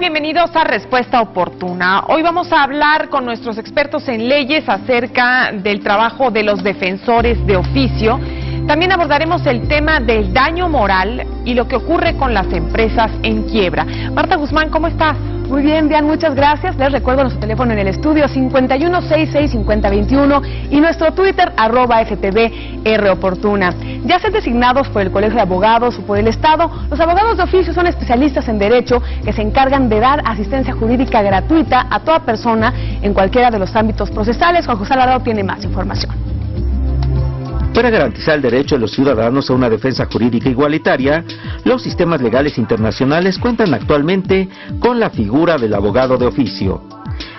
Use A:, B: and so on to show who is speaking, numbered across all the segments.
A: Bienvenidos a Respuesta Oportuna. Hoy vamos a hablar con nuestros expertos en leyes acerca del trabajo de los defensores de oficio. También abordaremos el tema del daño moral y lo que ocurre con las empresas en quiebra. Marta Guzmán, ¿cómo estás?
B: Muy bien, Dian, muchas gracias. Les recuerdo nuestro teléfono en el estudio 5166-5021 y nuestro Twitter @FTVRoportuna. Ya sean designados por el Colegio de Abogados o por el Estado, los abogados de oficio son especialistas en derecho que se encargan de dar asistencia jurídica gratuita a toda persona en cualquiera de los ámbitos procesales. Juan José Alvarado tiene más información.
C: Para garantizar el derecho de los ciudadanos a una defensa jurídica igualitaria, los sistemas legales internacionales cuentan actualmente con la figura del abogado de oficio,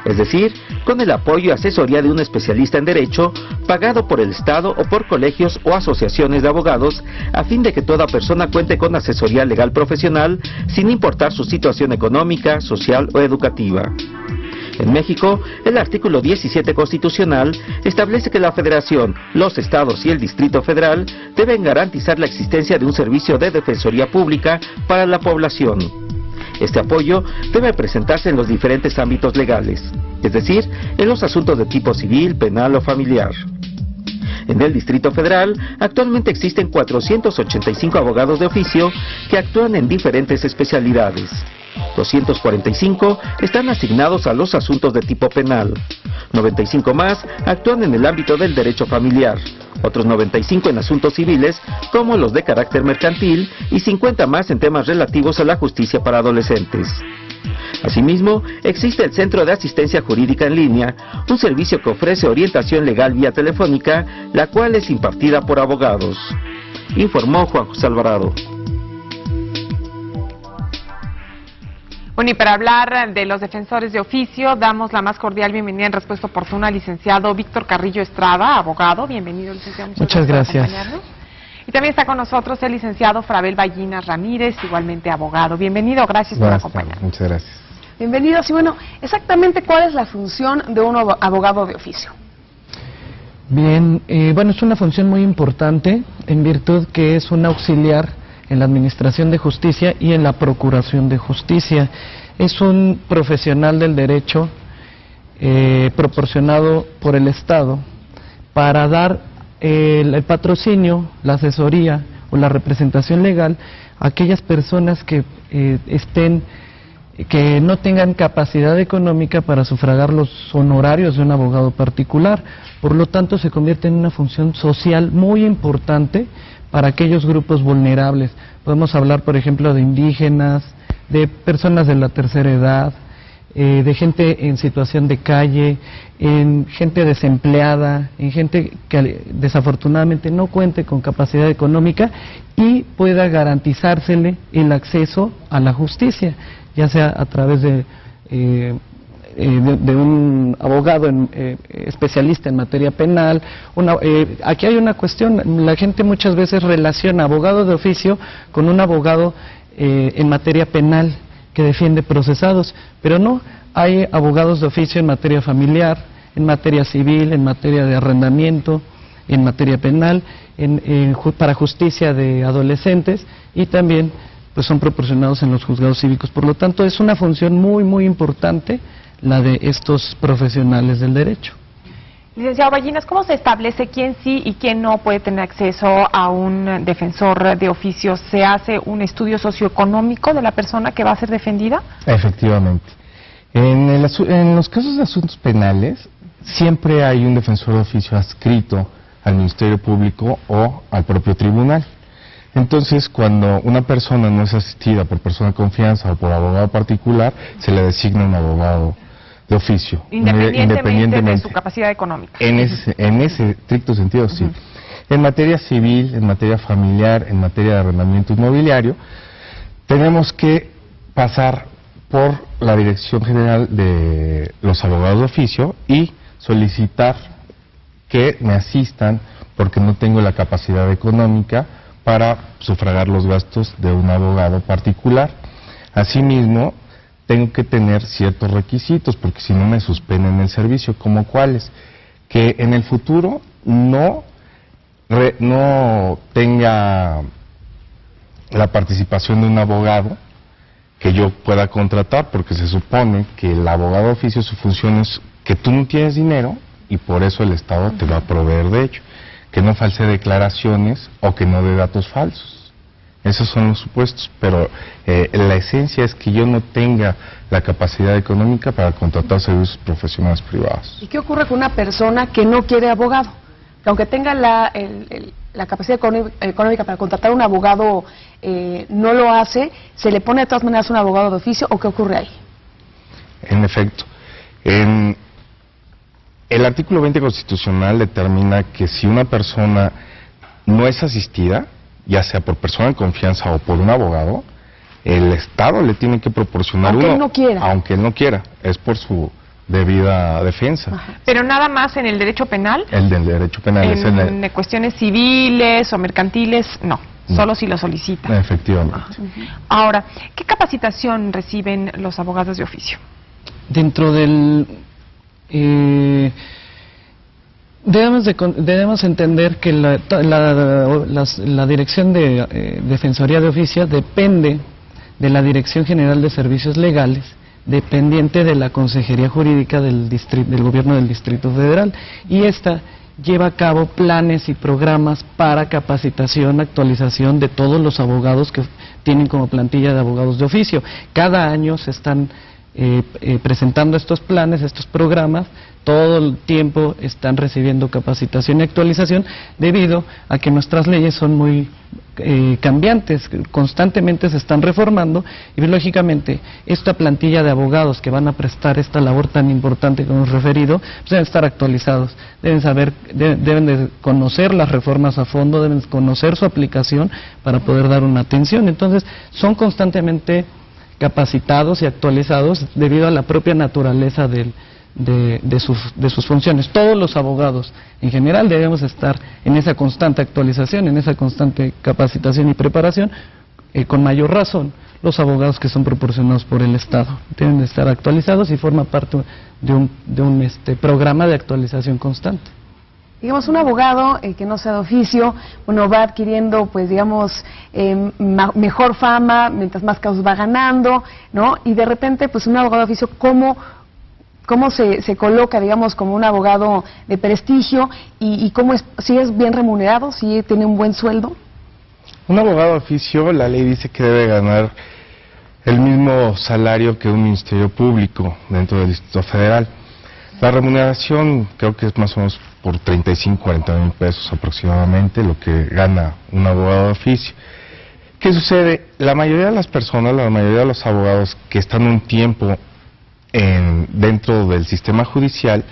C: es decir, con el apoyo y asesoría de un especialista en derecho pagado por el Estado o por colegios o asociaciones de abogados, a fin de que toda persona cuente con asesoría legal profesional sin importar su situación económica, social o educativa. En México, el artículo 17 constitucional establece que la Federación, los estados y el Distrito Federal deben garantizar la existencia de un servicio de defensoría pública para la población. Este apoyo debe presentarse en los diferentes ámbitos legales, es decir, en los asuntos de tipo civil, penal o familiar. En el Distrito Federal, actualmente existen 485 abogados de oficio que actúan en diferentes especialidades. 245 están asignados a los asuntos de tipo penal, 95 más actúan en el ámbito del derecho familiar, otros 95 en asuntos civiles como los de carácter mercantil y 50 más en temas relativos a la justicia para adolescentes. Asimismo, existe el Centro de Asistencia Jurídica en Línea, un servicio que ofrece orientación legal vía telefónica, la cual es impartida por abogados. Informó Juan José Alvarado.
A: Bueno, y para hablar de los defensores de oficio, damos la más cordial bienvenida en Respuesta Oportuna al licenciado Víctor Carrillo Estrada, abogado. Bienvenido, licenciado.
D: Muchas gracias.
A: Y también está con nosotros el licenciado Frabel Ballinas Ramírez, igualmente abogado. Bienvenido, gracias por acompañarnos.
D: Muchas gracias.
B: Bienvenidos. Y bueno, exactamente ¿cuál es la función de un abogado de oficio?
D: Bien, bueno, es una función muy importante en virtud que es un auxiliar en la administración de justicia y en la procuración de justicia. Es un profesional del derecho proporcionado por el Estado para dar el patrocinio, la asesoría o la representación legal a aquellas personas que que no tengan capacidad económica para sufragar los honorarios de un abogado particular. Por lo tanto, se convierte en una función social muy importante para aquellos grupos vulnerables. Podemos hablar, por ejemplo, de indígenas, de personas de la tercera edad, de gente en situación de calle, en gente desempleada, en gente que desafortunadamente no cuente con capacidad económica y pueda garantizársele el acceso a la justicia, ya sea a través de un abogado especialista en materia penal. Aquí hay una cuestión, la gente muchas veces relaciona abogado de oficio con un abogado en materia penal que defiende procesados, pero no, hay abogados de oficio en materia familiar, en materia civil, en materia de arrendamiento, en materia penal, para justicia de adolescentes y también pues son proporcionados en los juzgados cívicos. Por lo tanto, es una función muy, muy importante la de estos profesionales del derecho.
A: Licenciado Ballinas, ¿cómo se establece quién sí y quién no puede tener acceso a un defensor de oficio? ¿Se hace un estudio socioeconómico de la persona que va a ser defendida?
E: Efectivamente. En los casos de asuntos penales, siempre hay un defensor de oficio adscrito al Ministerio Público o al propio tribunal. Entonces, cuando una persona no es asistida por persona de confianza o por abogado particular, se le designa un abogado de oficio.
A: Independientemente de su capacidad económica.
E: En ese estricto sentido, sí. En materia civil, en materia familiar, en materia de arrendamiento inmobiliario, tenemos que pasar por la Dirección General de los Abogados de Oficio y solicitar que me asistan porque no tengo la capacidad económica para sufragar los gastos de un abogado particular. Asimismo, tengo que tener ciertos requisitos, porque si no me suspenden el servicio, como cuáles, que en el futuro no tenga la participación de un abogado que yo pueda contratar, porque se supone que el abogado de oficio, su función es que tú no tienes dinero y por eso el Estado te va a proveer de ello, que no false declaraciones o que no dé datos falsos. Esos son los supuestos, pero la esencia es que yo no tenga la capacidad económica para contratar servicios profesionales privados.
B: ¿Y qué ocurre con una persona que no quiere abogado? Que aunque tenga la capacidad económica para contratar un abogado, no lo hace, ¿se le pone de todas maneras un abogado de oficio o qué ocurre ahí?
E: En efecto, el artículo 20 constitucional determina que si una persona no es asistida, ya sea por persona de confianza o por un abogado, el Estado le tiene que proporcionar
B: aunque
E: uno.
B: Él no quiera.
E: Aunque él no quiera, es por su debida defensa.
B: Ajá.
A: Pero nada más en el derecho penal.
E: El del derecho penal es
A: En cuestiones civiles o mercantiles, no. Solo si lo solicita.
E: Efectivamente.
A: Ahora, ¿qué capacitación reciben los abogados de oficio?
D: Dentro del... Debemos entender que la Dirección de Defensoría de Oficio depende de la Dirección General de Servicios Legales, dependiente de la Consejería Jurídica del Gobierno del Distrito Federal, y esta lleva a cabo planes y programas para capacitación, actualización de todos los abogados que tienen como plantilla de abogados de oficio. Cada año se están presentando estos planes, estos programas. Todo el tiempo están recibiendo capacitación y actualización debido a que nuestras leyes son muy cambiantes, constantemente se están reformando y lógicamente esta plantilla de abogados que van a prestar esta labor tan importante que hemos referido, pues deben estar actualizados, deben de conocer las reformas a fondo, deben conocer su aplicación para poder dar una atención. Entonces son constantemente capacitados y actualizados debido a la propia naturaleza de sus funciones. Todos los abogados en general debemos estar en esa constante actualización, en esa constante capacitación y preparación, con mayor razón los abogados que son proporcionados por el Estado deben de estar actualizados y forma parte de un programa de actualización constante.
B: Digamos, un abogado que no sea de oficio, bueno, va adquiriendo, pues, digamos, mejor fama, mientras más casos va ganando, ¿no? Y de repente, pues, un abogado de oficio, ¿cómo se coloca, digamos, como un abogado de prestigio y cómo es, si es bien remunerado, si tiene un buen sueldo?
E: Un abogado de oficio, la ley dice que debe ganar el mismo salario que un ministerio público dentro del Distrito Federal. La remuneración creo que es más o menos por 35-40 mil pesos aproximadamente lo que gana un abogado de oficio. ¿Qué sucede? La mayoría de las personas, la mayoría de los abogados que están un tiempo dentro del sistema judicial,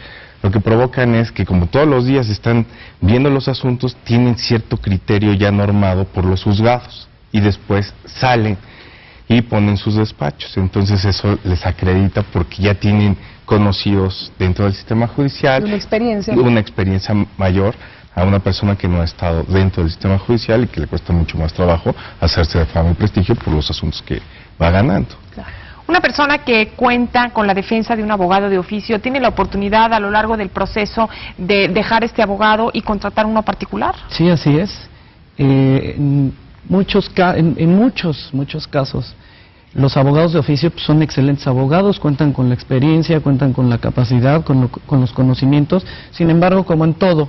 E: lo que provocan es que como todos los días están viendo los asuntos, tienen cierto criterio ya normado por los juzgados y después salen y ponen sus despachos. Entonces eso les acredita porque ya tienen conocidos dentro del sistema judicial, una experiencia mayor a una persona que no ha estado dentro del sistema judicial y que le cuesta mucho más trabajo hacerse de fama y prestigio por los asuntos que va ganando.
A: Claro. Una persona que cuenta con la defensa de un abogado de oficio tiene la oportunidad a lo largo del proceso de dejar este abogado y contratar uno particular.
D: Sí, así es. En muchos casos los abogados de oficio pues, son excelentes abogados, cuentan con la experiencia, cuentan con la capacidad, con los conocimientos. Sin embargo, como en todo,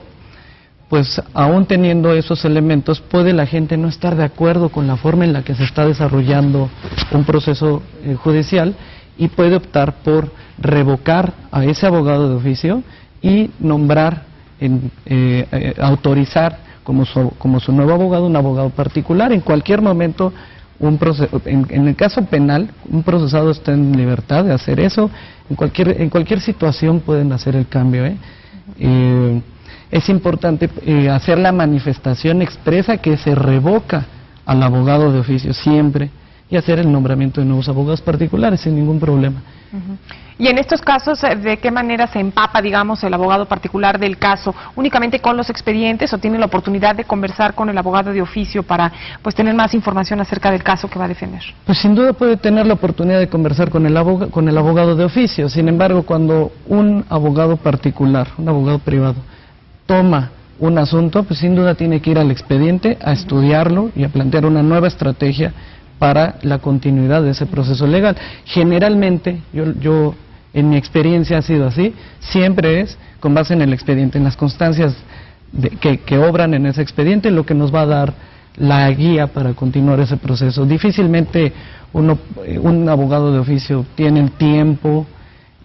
D: pues aún teniendo esos elementos, puede la gente no estar de acuerdo con la forma en la que se está desarrollando un proceso judicial y puede optar por revocar a ese abogado de oficio y nombrar, autorizar como su nuevo abogado, un abogado particular. En cualquier momento, en el caso penal, un procesado está en libertad de hacer eso. En cualquier situación pueden hacer el cambio. Es importante hacer la manifestación expresa que se revoca al abogado de oficio siempre y hacer el nombramiento de nuevos abogados particulares sin ningún problema.
A: Y en estos casos, ¿de qué manera se empapa, digamos, el abogado particular del caso? ¿Únicamente con los expedientes o tiene la oportunidad de conversar con el abogado de oficio para, pues, tener más información acerca del caso que va a defender?
D: Pues sin duda puede tener la oportunidad de conversar con el abogado de oficio. Sin embargo, cuando un abogado particular, un abogado privado, toma un asunto, pues sin duda tiene que ir al expediente a estudiarlo y a plantear una nueva estrategia para la continuidad de ese proceso legal. Generalmente, yo en mi experiencia ha sido así, siempre es con base en el expediente, en las constancias que obran en ese expediente, lo que nos va a dar la guía para continuar ese proceso. Difícilmente un abogado de oficio tiene el tiempo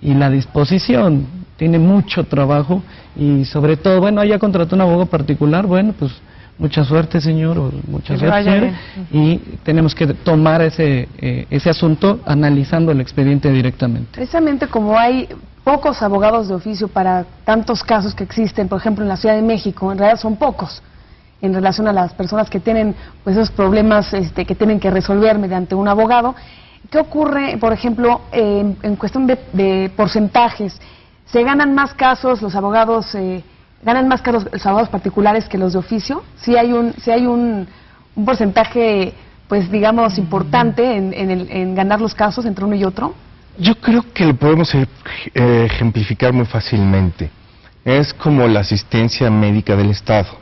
D: y la disposición, tiene mucho trabajo y sobre todo, bueno, haya contratado un abogado particular, bueno, pues mucha suerte, señor, o mucha suerte, señora, y tenemos que tomar ese asunto analizando el expediente directamente.
B: Precisamente como hay pocos abogados de oficio para tantos casos que existen, por ejemplo, en la Ciudad de México, en realidad son pocos en relación a las personas que tienen pues esos problemas que tienen que resolver mediante un abogado. ¿Qué ocurre, por ejemplo, en cuestión de porcentajes? ¿Se ganan más casos los abogados, ganan más casos los abogados particulares que los de oficio? ¿Sí hay un porcentaje, pues digamos, importante en ganar los casos entre uno y otro?
E: Yo creo que lo podemos ejemplificar muy fácilmente. Es como la asistencia médica del Estado.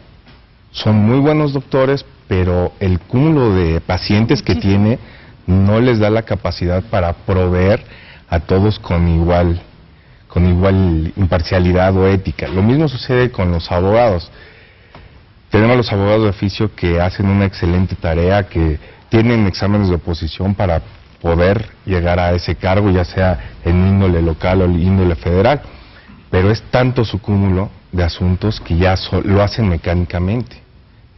E: Son muy buenos doctores, pero el cúmulo de pacientes que tiene no les da la capacidad para proveer a todos con igual imparcialidad o ética. Lo mismo sucede con los abogados. Tenemos los abogados de oficio que hacen una excelente tarea, que tienen exámenes de oposición para poder llegar a ese cargo, ya sea en índole local o índole federal, pero es tanto su cúmulo de asuntos que ya lo hacen mecánicamente.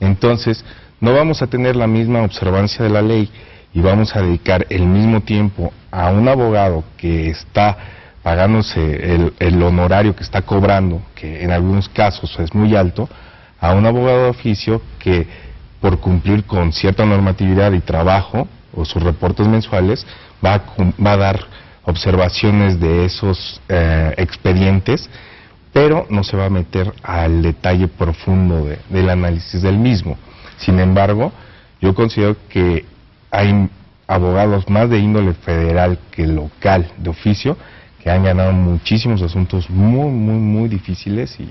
E: Entonces, no vamos a tener la misma observancia de la ley y vamos a dedicar el mismo tiempo a un abogado que está pagándose el honorario que está cobrando, que en algunos casos es muy alto, a un abogado de oficio que por cumplir con cierta normatividad y trabajo o sus reportes mensuales va a dar observaciones de esos expedientes, pero no se va a meter al detalle profundo del análisis del mismo. Sin embargo, yo considero que hay abogados más de índole federal que local de oficio que han ganado muchísimos asuntos muy difíciles y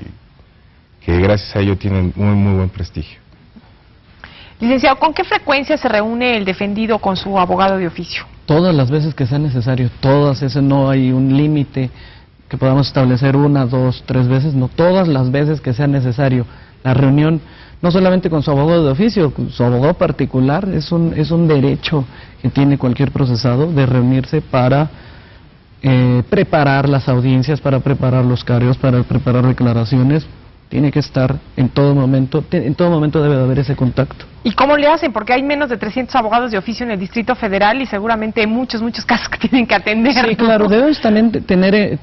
E: que gracias a ello tienen muy buen prestigio.
A: Licenciado, ¿con qué frecuencia se reúne el defendido con su abogado de oficio?
D: Todas las veces que sea necesario, todas, ese no hay un límite que podamos establecer 1, 2, 3 veces, no, todas las veces que sea necesario. La reunión, no solamente con su abogado de oficio, con su abogado particular, es un derecho que tiene cualquier procesado de reunirse para preparar las audiencias, para preparar los cargos, para preparar declaraciones. Tiene que estar en todo momento debe de haber ese contacto.
A: ¿Y cómo le hacen? Porque hay menos de 300 abogados de oficio en el Distrito Federal y seguramente muchos casos que tienen que atender.
D: Sí, claro, debemos también tener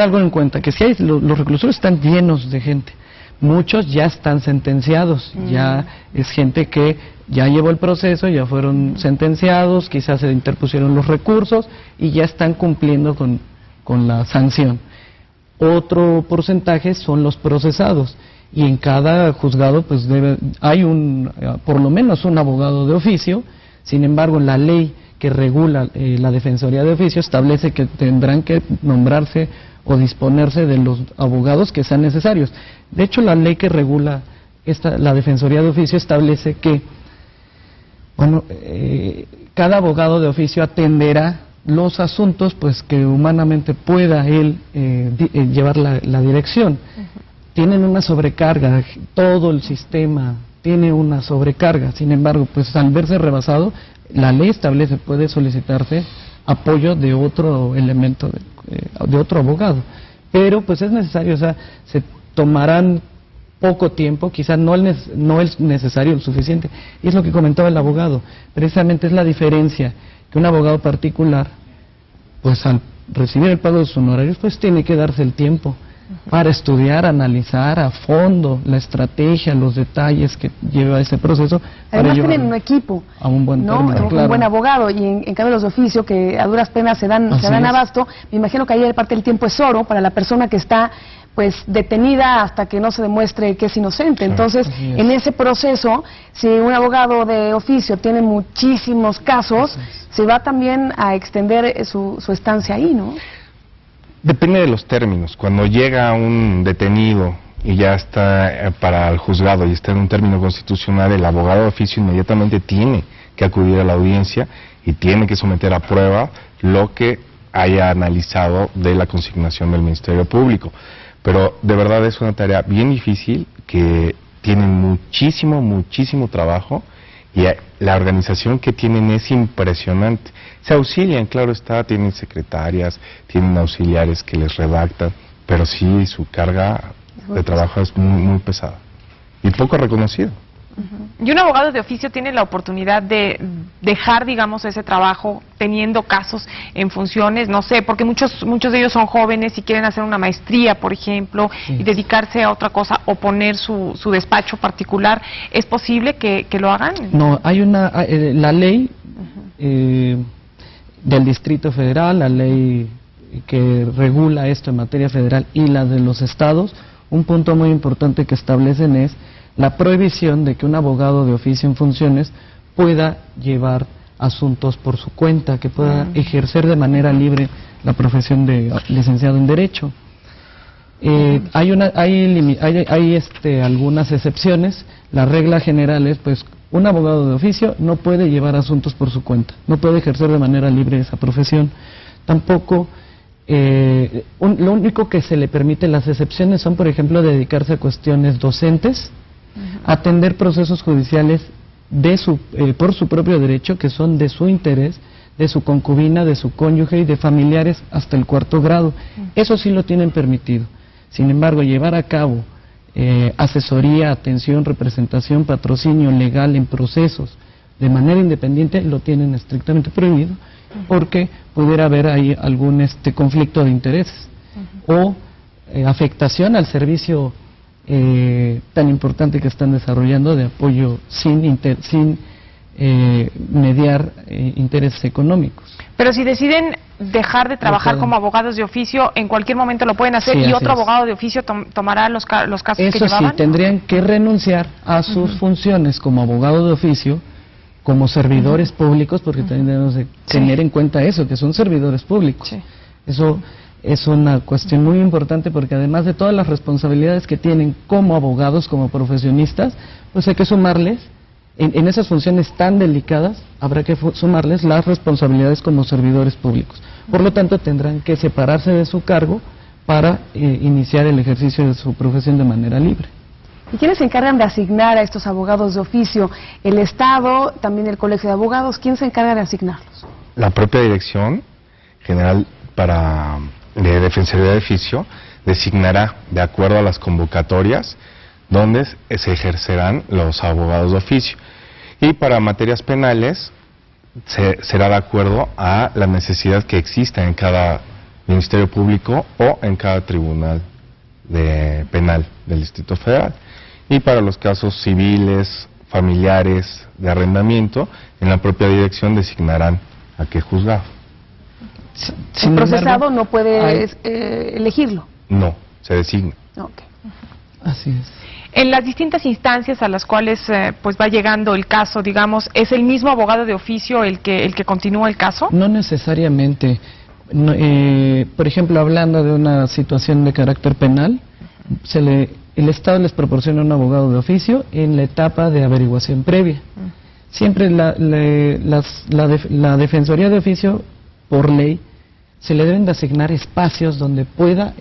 D: algo en cuenta, que si los reclusorios están llenos de gente, muchos ya están sentenciados, ya es gente que ya llevó el proceso, ya fueron sentenciados, quizás se interpusieron los recursos y ya están cumpliendo con la sanción. Otro porcentaje son los procesados y en cada juzgado pues hay por lo menos un abogado de oficio. Sin embargo, la ley que regula la Defensoría de Oficio establece que tendrán que nombrarse o disponerse de los abogados que sean necesarios. De hecho, la ley que regula la Defensoría de Oficio establece que cada abogado de oficio atenderá los asuntos pues que humanamente pueda él llevar la dirección. Tienen una sobrecarga, todo el sistema tiene una sobrecarga. Sin embargo, pues al verse rebasado, la ley establece, puede solicitarse apoyo de otro elemento, de otro abogado. Pero pues es necesario, o sea, se tomarán poco tiempo, quizás no es necesario el suficiente. Y es lo que comentaba el abogado, precisamente es la diferencia, que un abogado particular, pues al recibir el pago de sus honorarios, pues tiene que darse el tiempo para estudiar, analizar a fondo la estrategia, los detalles que lleva ese proceso.
B: Además tienen un equipo,
D: a un buen término,
B: un buen abogado, y en cambio los de oficio que a duras penas se dan abasto, me imagino que ahí parte del tiempo es oro para la persona que está pues detenida hasta que no se demuestre que es inocente. Entonces, en ese proceso, si un abogado de oficio tiene muchísimos casos, se va también a extender su estancia ahí, ¿no?
E: Depende de los términos. Cuando llega un detenido y ya está para el juzgado y está en un término constitucional, el abogado de oficio inmediatamente tiene que que acudir a la audiencia y tiene que someter a prueba lo que haya analizado de la consignación del Ministerio Público. Pero de verdad es una tarea bien difícil, que tienen muchísimo trabajo, y la organización que tienen es impresionante. Se auxilian, claro está, tienen secretarias, tienen auxiliares que les redactan, pero sí, su carga de trabajo es muy pesada y poco reconocido.
A: Y un abogado de oficio tiene la oportunidad de dejar, digamos, ese trabajo teniendo casos en funciones, no sé, porque muchos de ellos son jóvenes y quieren hacer una maestría, por ejemplo, y dedicarse a otra cosa o poner su despacho particular. ¿Es posible que lo hagan?
D: No, hay la ley del Distrito Federal, la ley que regula esto en materia federal y la de los estados. Un punto muy importante que establecen es la prohibición de que un abogado de oficio en funciones pueda llevar asuntos por su cuenta, que pueda ejercer de manera libre la profesión de licenciado en Derecho. Hay algunas excepciones. La regla general es, pues, un abogado de oficio no puede llevar asuntos por su cuenta, no puede ejercer de manera libre esa profesión. Tampoco, lo único que se le permite, las excepciones son, por ejemplo, dedicarse a cuestiones docentes, atender procesos judiciales por su propio derecho, que son de su interés, de su concubina, de su cónyuge y de familiares hasta el 4º grado. Eso sí lo tienen permitido. Sin embargo, llevar a cabo asesoría, atención, representación, patrocinio legal en procesos de manera independiente lo tienen estrictamente prohibido, porque pudiera haber ahí algún conflicto de intereses o afectación al servicio tan importante que están desarrollando de apoyo sin mediar intereses económicos.
A: Pero si deciden dejar de trabajar como abogados de oficio, en cualquier momento lo pueden hacer, y otro abogado de oficio tomará los casos que llevaban.
D: Eso sí, tendrían que renunciar a sus funciones como abogado de oficio, como servidores públicos, porque también debemos de tener en cuenta eso, que son servidores públicos. Eso es una cuestión muy importante, porque además de todas las responsabilidades que tienen como abogados, como profesionistas, pues hay que sumarles, en esas funciones tan delicadas, habrá que sumarles las responsabilidades como servidores públicos. Por lo tanto, tendrán que separarse de su cargo para iniciar el ejercicio de su profesión de manera libre.
B: ¿Y quiénes se encargan de asignar a estos abogados de oficio? ¿El Estado, también el Colegio de Abogados? ¿Quién se encarga de asignarlos?
E: La propia Dirección General de Defensoría de Oficio designará, de acuerdo a las convocatorias, donde se ejercerán los abogados de oficio. Y para materias penales será de acuerdo a la necesidad que exista en cada Ministerio Público o en cada Tribunal Penal del Distrito Federal. Y para los casos civiles, familiares, de arrendamiento, en la propia dirección designarán a qué juzgado.
B: ¿El procesado no puede elegirlo?
E: No, se designa.
B: Okay.
D: Así es.
A: En las distintas instancias a las cuales pues va llegando el caso, digamos, ¿es el mismo abogado de oficio el que continúa el caso?
D: No necesariamente. Por ejemplo, hablando de una situación de carácter penal, el Estado les proporciona un abogado de oficio en la etapa de averiguación previa. Siempre la Defensoría de Oficio, por ley, se le deben de asignar espacios donde pueda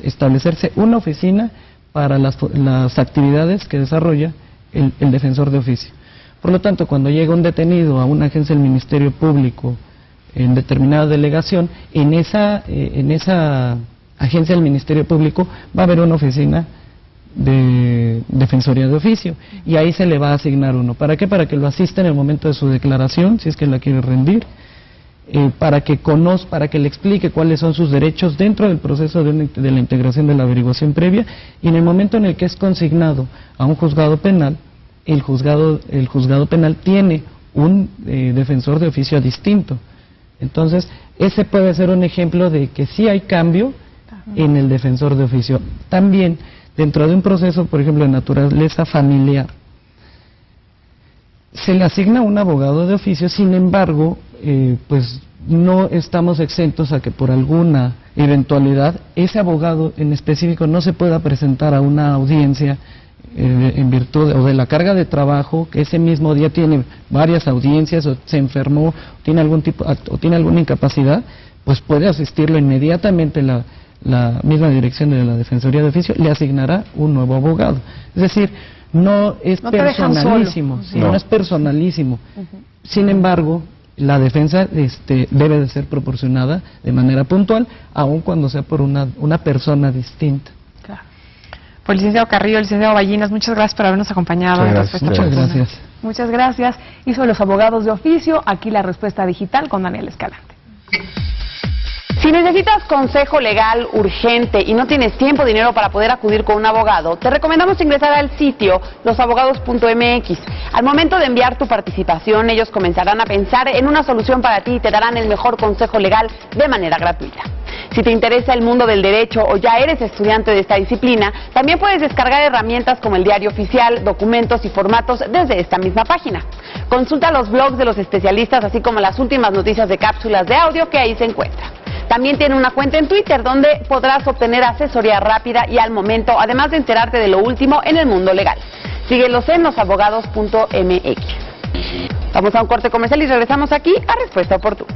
D: establecerse una oficina para las actividades que desarrolla el defensor de oficio. Por lo tanto, cuando llega un detenido a una agencia del Ministerio Público en determinada delegación, en esa agencia del Ministerio Público va a haber una oficina de Defensoría de Oficio, y ahí se le va a asignar uno. ¿Para qué? Para que lo asista en el momento de su declaración, si es que la quiere rendir, para que le explique cuáles son sus derechos dentro del proceso de la integración de la averiguación previa, y en el momento en el que es consignado a un juzgado penal, el juzgado penal tiene un defensor de oficio distinto. Entonces, ese puede ser un ejemplo de que sí hay cambio en el defensor de oficio. También, dentro de un proceso, por ejemplo, de naturaleza familiar, se le asigna un abogado de oficio. Sin embargo, pues no estamos exentos a que por alguna eventualidad, ese abogado en específico no se pueda presentar a una audiencia en virtud o de la carga de trabajo, que ese mismo día tiene varias audiencias o se enfermó, o tiene alguna incapacidad, pues puede asistirlo inmediatamente la misma dirección de la Defensoría de Oficio, le asignará un nuevo abogado. Es decir, no es personalísimo, no es personalísimo. Sin embargo, la defensa debe de ser proporcionada de manera puntual, aun cuando sea por una persona distinta.
A: Claro. Pues licenciado Carrillo, licenciado Ballinas, muchas gracias por habernos acompañado.
D: Muchas gracias.
B: Muchas gracias. Y sobre los abogados de oficio, aquí la respuesta digital con Daniel Escalante.
F: Si necesitas consejo legal urgente y no tienes tiempo o dinero para poder acudir con un abogado, te recomendamos ingresar al sitio losabogados.mx. Al momento de enviar tu participación, ellos comenzarán a pensar en una solución para ti y te darán el mejor consejo legal de manera gratuita. Si te interesa el mundo del derecho o ya eres estudiante de esta disciplina, también puedes descargar herramientas como el diario oficial, documentos y formatos desde esta misma página. Consulta los blogs de los especialistas, así como las últimas noticias de cápsulas de audio que ahí se encuentran. También tiene una cuenta en Twitter donde podrás obtener asesoría rápida y al momento, además de enterarte de lo último en el mundo legal. Síguelos en losabogados.mx. Vamos a un corte comercial y regresamos aquí a Respuesta Oportuna.